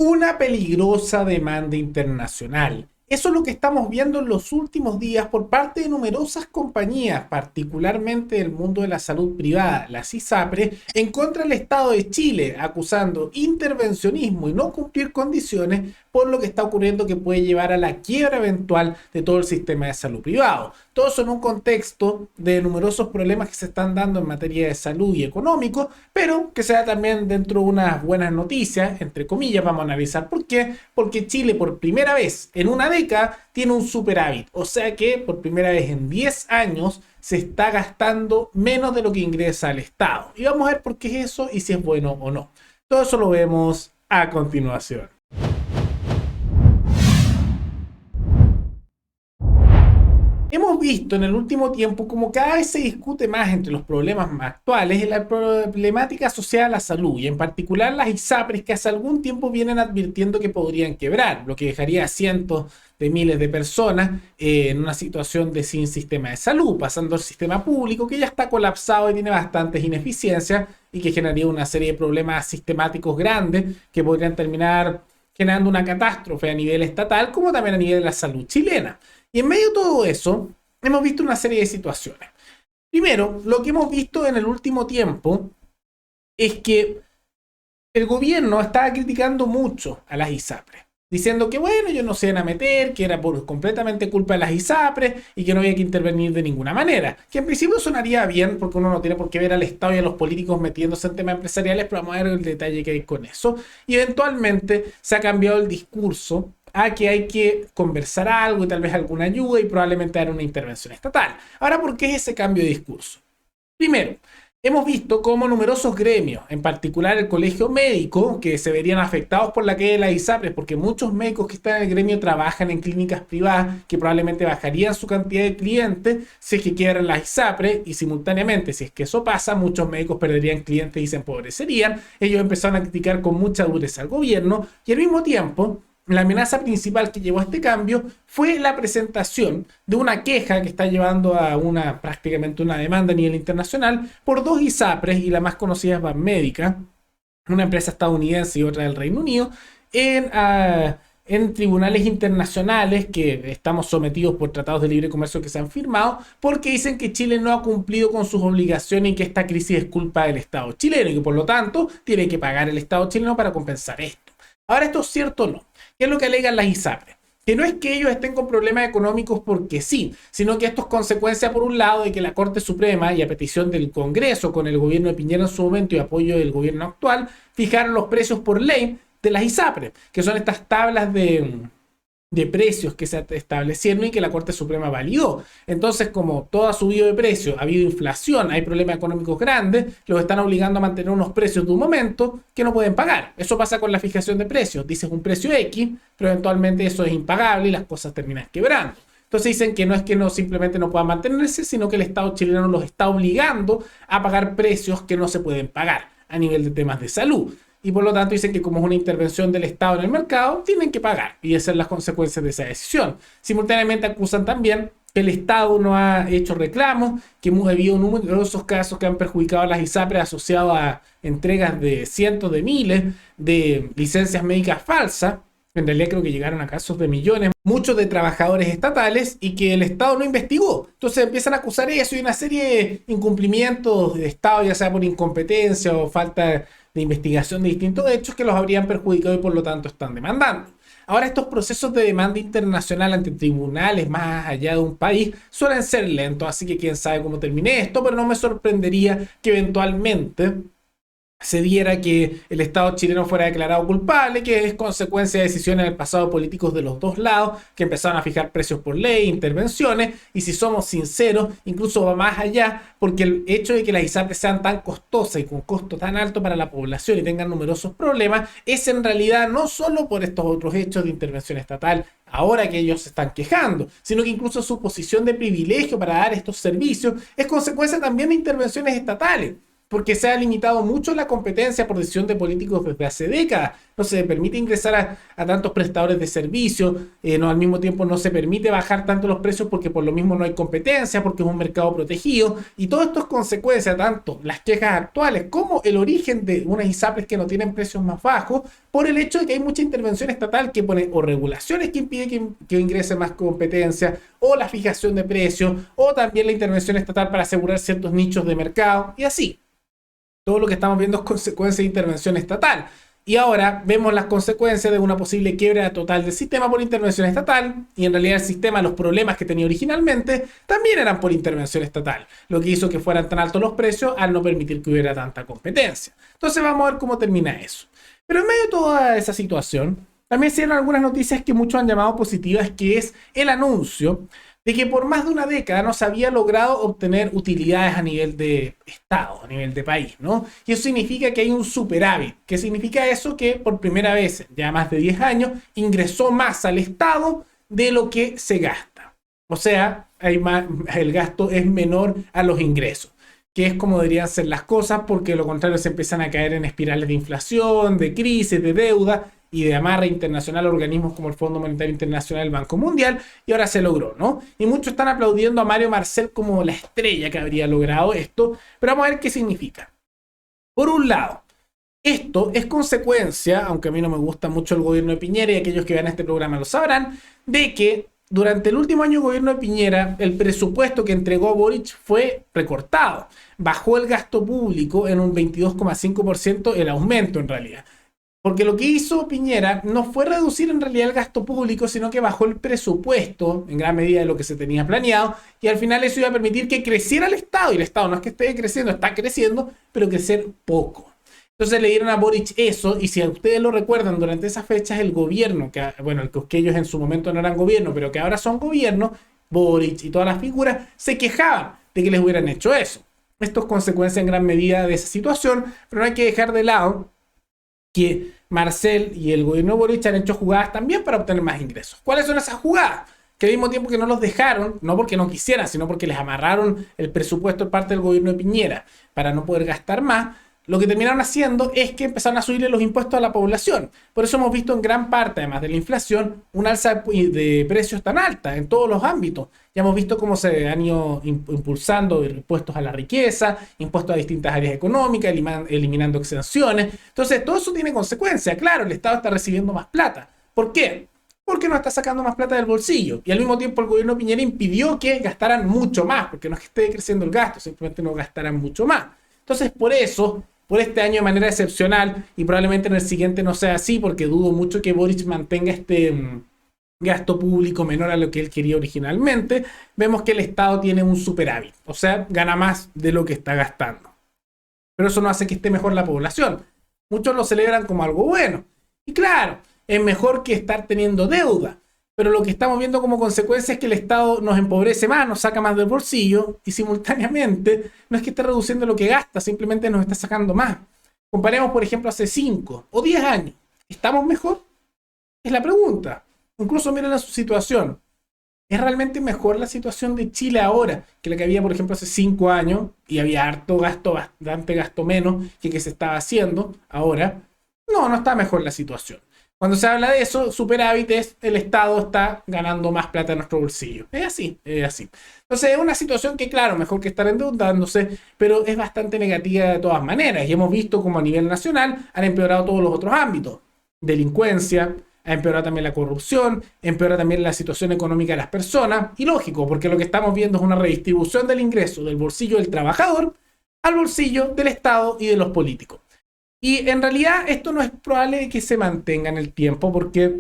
Una peligrosa demanda internacional. Eso es lo que estamos viendo en los últimos días por parte de numerosas compañías, particularmente del mundo de la salud privada, las ISAPRE, en contra del Estado de Chile, acusando intervencionismo y no cumplir condiciones por lo que está ocurriendo que puede llevar a la quiebra eventual de todo el sistema de salud privado. Todo eso en un contexto de numerosos problemas que se están dando en materia de salud y económico, pero que sea también dentro de unas buenas noticias, entre comillas. Vamos a analizar por qué. Porque Chile por primera vez en una década tiene un superávit, o sea que por primera vez en 10 años se está gastando menos de lo que ingresa al Estado. Y vamos a ver por qué es eso y si es bueno o no. Todo eso lo vemos a continuación. Hemos visto en el último tiempo como cada vez se discute más entre los problemas más actuales en la problemática asociada a la salud y en particular las ISAPRES que hace algún tiempo vienen advirtiendo que podrían quebrar, lo que dejaría a cientos de miles de personas en una situación de sin sistema de salud, pasando al sistema público que ya está colapsado y tiene bastantes ineficiencias y que generaría una serie de problemas sistemáticos grandes que podrían terminar generando una catástrofe a nivel estatal como también a nivel de la salud chilena. Y en medio de todo eso, hemos visto una serie de situaciones. Primero, lo que hemos visto en el último tiempo es que el gobierno estaba criticando mucho a las ISAPRES, diciendo que bueno, ellos no se iban a meter, que era completamente culpa de las ISAPRES y que no había que intervenir de ninguna manera. Que en principio sonaría bien porque uno no tiene por qué ver al Estado y a los políticos metiéndose en temas empresariales, pero vamos a ver el detalle que hay con eso. Y eventualmente se ha cambiado el discurso a que hay que conversar algo y tal vez alguna ayuda y probablemente dar una intervención estatal. Ahora, ¿por qué es ese cambio de discurso? Primero, hemos visto cómo numerosos gremios, en particular el colegio médico, que se verían afectados por la caída de las ISAPRES, porque muchos médicos que están en el gremio trabajan en clínicas privadas que probablemente bajarían su cantidad de clientes si es que quiebran las ISAPRES y simultáneamente, si es que eso pasa, muchos médicos perderían clientes y se empobrecerían. Ellos empezaron a criticar con mucha dureza al gobierno y al mismo tiempo la amenaza principal que llevó a este cambio fue la presentación de una queja que está llevando a prácticamente una demanda a nivel internacional por dos ISAPRES, y la más conocida es Banmédica, una empresa estadounidense y otra del Reino Unido, en tribunales internacionales que estamos sometidos por tratados de libre comercio que se han firmado, porque dicen que Chile no ha cumplido con sus obligaciones y que esta crisis es culpa del Estado chileno y que por lo tanto tiene que pagar el Estado chileno para compensar esto. Ahora, ¿esto es cierto o no? ¿Qué es lo que alegan las ISAPRES? Que no es que ellos estén con problemas económicos porque sí, sino que esto es consecuencia, por un lado, de que la Corte Suprema, y a petición del Congreso, con el gobierno de Piñera en su momento y apoyo del gobierno actual, fijaron los precios por ley de las ISAPRES, que son estas tablas de precios que se establecieron y que la Corte Suprema validó. Entonces, como todo ha subido de precio, ha habido inflación, hay problemas económicos grandes, los están obligando a mantener unos precios de un momento que no pueden pagar. Eso pasa con la fijación de precios. Dices un precio X, pero eventualmente eso es impagable y las cosas terminan quebrando. Entonces dicen que no es que no simplemente no puedan mantenerse, sino que el Estado chileno los está obligando a pagar precios que no se pueden pagar a nivel de temas de salud. Y por lo tanto dicen que como es una intervención del Estado en el mercado, tienen que pagar. Y esas son las consecuencias de esa decisión. Simultáneamente acusan también que el Estado no ha hecho reclamos, que hemos habido numerosos casos que han perjudicado a las ISAPRES asociados a entregas de cientos de miles de licencias médicas falsas. En realidad creo que llegaron a casos de millones, muchos de trabajadores estatales, y que el Estado no investigó. Entonces empiezan a acusar eso y una serie de incumplimientos de Estado, ya sea por incompetencia o falta de investigación de distintos hechos que los habrían perjudicado y por lo tanto están demandando. Ahora, estos procesos de demanda internacional ante tribunales más allá de un país suelen ser lentos, así que quién sabe cómo termine esto, pero no me sorprendería que eventualmente se diera que el Estado chileno fuera declarado culpable, que es consecuencia de decisiones en el pasado políticos de los dos lados, que empezaron a fijar precios por ley, intervenciones, y si somos sinceros, incluso va más allá, porque el hecho de que las ISAPRES sean tan costosas y con costo tan alto para la población y tengan numerosos problemas, es en realidad no solo por estos otros hechos de intervención estatal, ahora que ellos se están quejando, sino que incluso su posición de privilegio para dar estos servicios es consecuencia también de intervenciones estatales, porque se ha limitado mucho la competencia por decisión de políticos desde hace décadas. No se permite ingresar a tantos prestadores de servicios, al mismo tiempo no se permite bajar tanto los precios porque por lo mismo no hay competencia, porque es un mercado protegido, y todo esto es consecuencia, tanto las quejas actuales como el origen de unas ISAPRES que no tienen precios más bajos, por el hecho de que hay mucha intervención estatal que pone o regulaciones que impide que ingrese más competencia, o la fijación de precios, o también la intervención estatal para asegurar ciertos nichos de mercado, y así. Todo lo que estamos viendo es consecuencia de intervención estatal. Y ahora vemos las consecuencias de una posible quiebra total del sistema por intervención estatal. Y en realidad el sistema, los problemas que tenía originalmente, también eran por intervención estatal. Lo que hizo que fueran tan altos los precios al no permitir que hubiera tanta competencia. Entonces vamos a ver cómo termina eso. Pero en medio de toda esa situación, también se dieron algunas noticias que muchos han llamado positivas, que es el anuncio de que por más de una década no se había logrado obtener utilidades a nivel de Estado, a nivel de país, ¿no? Y eso significa que hay un superávit. ¿Qué significa eso? Que por primera vez, ya más de 10 años, ingresó más al Estado de lo que se gasta. O sea, el gasto es menor a los ingresos, que es como deberían ser las cosas, porque de lo contrario se empiezan a caer en espirales de inflación, de crisis, de deuda y de amarre internacional a organismos como el Fondo Monetario Internacional, el Banco Mundial, y ahora se logró, ¿no? Y muchos están aplaudiendo a Mario Marcel como la estrella que habría logrado esto, pero vamos a ver qué significa. Por un lado, esto es consecuencia, aunque a mí no me gusta mucho el gobierno de Piñera y aquellos que vean este programa lo sabrán, de que durante el último año de gobierno de Piñera, el presupuesto que entregó Boric fue recortado. Bajó el gasto público en un 22,5% el aumento en realidad. Porque lo que hizo Piñera no fue reducir en realidad el gasto público, sino que bajó el presupuesto en gran medida de lo que se tenía planeado, y al final eso iba a permitir que creciera el Estado, y el Estado no es que esté creciendo, está creciendo, pero crecer poco. Entonces le dieron a Boric eso, y si ustedes lo recuerdan, durante esas fechas el gobierno, que ellos en su momento no eran gobierno, pero que ahora son gobierno, Boric y todas las figuras, se quejaban de que les hubieran hecho eso. Esto es consecuencia en gran medida de esa situación, pero no hay que dejar de lado que Marcel y el gobierno de Boric han hecho jugadas también para obtener más ingresos. ¿Cuáles son esas jugadas? Que al mismo tiempo que no los dejaron, no porque no quisieran, sino porque les amarraron el presupuesto por parte del gobierno de Piñera para no poder gastar más, lo que terminaron haciendo es que empezaron a subirle los impuestos a la población. Por eso hemos visto en gran parte, además de la inflación, un alza de precios tan alta en todos los ámbitos. Ya hemos visto cómo se han ido impulsando impuestos a la riqueza, impuestos a distintas áreas económicas, eliminando exenciones. Entonces, todo eso tiene consecuencias. Claro, el Estado está recibiendo más plata. ¿Por qué? Porque no está sacando más plata del bolsillo. Y al mismo tiempo el gobierno de Piñera impidió que gastaran mucho más, porque no es que esté creciendo el gasto, simplemente no gastaran mucho más. Entonces, por eso, por este año de manera excepcional, y probablemente en el siguiente no sea así, porque dudo mucho que Boric mantenga este gasto público menor a lo que él quería originalmente, vemos que el Estado tiene un superávit, o sea, gana más de lo que está gastando. Pero eso no hace que esté mejor la población. Muchos lo celebran como algo bueno. Y claro, es mejor que estar teniendo deuda, pero lo que estamos viendo como consecuencia es que el Estado nos empobrece más, nos saca más del bolsillo, y simultáneamente no es que esté reduciendo lo que gasta, simplemente nos está sacando más. Comparemos, por ejemplo, hace 5 o 10 años. ¿Estamos mejor? Es la pregunta. Incluso miren a su situación. ¿Es realmente mejor la situación de Chile ahora que la que había, por ejemplo, hace 5 años? Y había harto gasto, bastante gasto menos que se estaba haciendo ahora. No, no está mejor la situación. Cuando se habla de eso, superávit es el Estado está ganando más plata en nuestro bolsillo. Es así, es así. Entonces es una situación que, claro, mejor que estar endeudándose, pero es bastante negativa de todas maneras. Y hemos visto como a nivel nacional han empeorado todos los otros ámbitos. Delincuencia, ha empeorado también la corrupción, empeora también la situación económica de las personas. Y lógico, porque lo que estamos viendo es una redistribución del ingreso del bolsillo del trabajador al bolsillo del Estado y de los políticos. Y en realidad esto no es probable que se mantenga en el tiempo porque,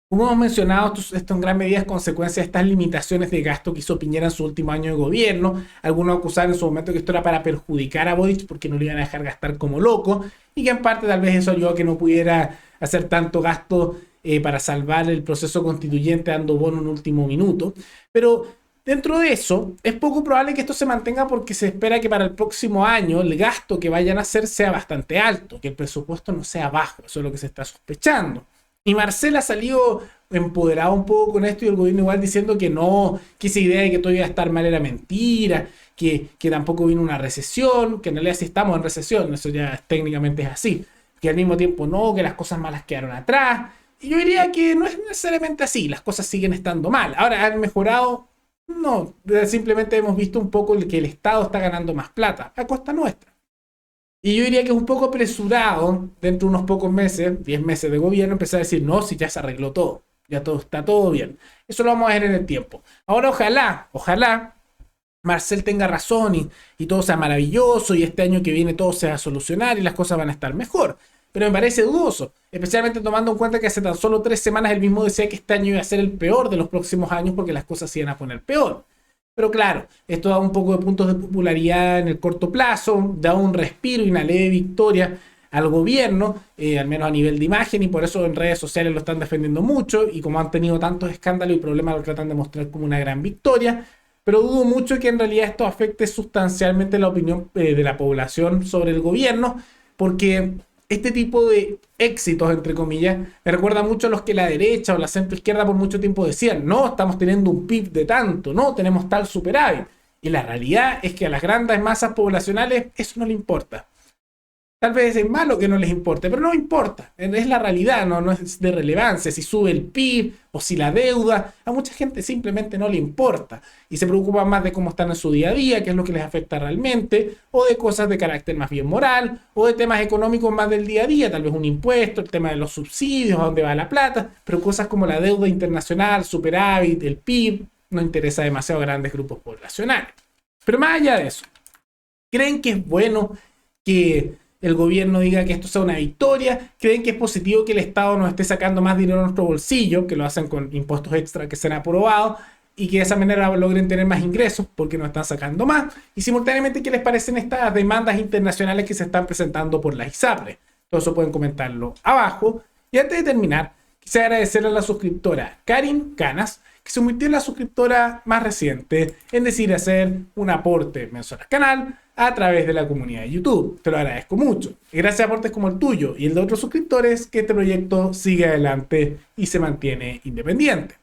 como hemos mencionado, esto en gran medida es consecuencia de estas limitaciones de gasto que hizo Piñera en su último año de gobierno. Algunos acusaron en su momento que esto era para perjudicar a Boric porque no le iban a dejar gastar como loco, y que en parte tal vez eso ayudó a que no pudiera hacer tanto gasto para salvar el proceso constituyente dando bono en último minuto. Pero dentro de eso, es poco probable que esto se mantenga porque se espera que para el próximo año el gasto que vayan a hacer sea bastante alto, que el presupuesto no sea bajo. Eso es lo que se está sospechando. Y Marcel ha salido empoderado un poco con esto, y el gobierno igual diciendo que no, que esa idea de que todo iba a estar mal era mentira, que tampoco vino una recesión, que en realidad sí estamos en recesión, eso ya técnicamente es así, que al mismo tiempo no, que las cosas malas quedaron atrás. Y yo diría que no es necesariamente así, las cosas siguen estando mal. Ahora, ¿han mejorado? No, simplemente hemos visto un poco que el Estado está ganando más plata a costa nuestra. Y yo diría que es un poco apresurado, dentro de unos pocos meses, 10 meses de gobierno, empezar a decir, no, si ya se arregló todo, ya todo está todo bien. Eso lo vamos a ver en el tiempo. Ahora, ojalá Marcel tenga razón y todo sea maravilloso y este año que viene todo se va a solucionar y las cosas van a estar mejor. Pero me parece dudoso, especialmente tomando en cuenta que hace tan solo 3 semanas él mismo decía que este año iba a ser el peor de los próximos años porque las cosas se iban a poner peor. Pero claro, esto da un poco de puntos de popularidad en el corto plazo, da un respiro y una leve victoria al gobierno, al menos a nivel de imagen, y por eso en redes sociales lo están defendiendo mucho, y como han tenido tantos escándalos y problemas, lo tratan de mostrar como una gran victoria, pero dudo mucho que en realidad esto afecte sustancialmente la opinión de la población sobre el gobierno, porque este tipo de éxitos, entre comillas, me recuerda mucho a los que la derecha o la centro izquierda por mucho tiempo decían, no, estamos teniendo un PIB de tanto, no, tenemos tal superávit. Y la realidad es que a las grandes masas poblacionales eso no le importa. Tal vez es malo que no les importe, pero no importa. Es la realidad, no es de relevancia. Si sube el PIB o si la deuda, a mucha gente simplemente no le importa. Y se preocupan más de cómo están en su día a día, qué es lo que les afecta realmente, o de cosas de carácter más bien moral, o de temas económicos más del día a día, tal vez un impuesto, el tema de los subsidios, a dónde va la plata, pero cosas como la deuda internacional, superávit, el PIB, no interesa demasiado a grandes grupos poblacionales. Pero más allá de eso, ¿creen que es bueno que el gobierno diga que esto sea una victoria? ¿Creen que es positivo que el Estado nos esté sacando más dinero a nuestro bolsillo, que lo hacen con impuestos extra que se han aprobado, y que de esa manera logren tener más ingresos porque nos están sacando más? Y simultáneamente, ¿qué les parecen estas demandas internacionales que se están presentando por la ISAPRE? Todo eso pueden comentarlo abajo. Y antes de terminar, quisiera agradecerle a la suscriptora Karin Canas, que se convirtió en la suscriptora más reciente en decidir hacer un aporte mensual al canal a través de la comunidad de YouTube. Te lo agradezco mucho. Y gracias a aportes como el tuyo y el de otros suscriptores, que este proyecto sigue adelante y se mantiene independiente.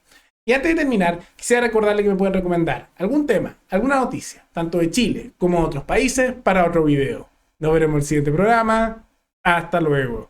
Y antes de terminar, quisiera recordarle que me pueden recomendar algún tema, alguna noticia, tanto de Chile como de otros países, para otro video. Nos veremos en el siguiente programa. Hasta luego.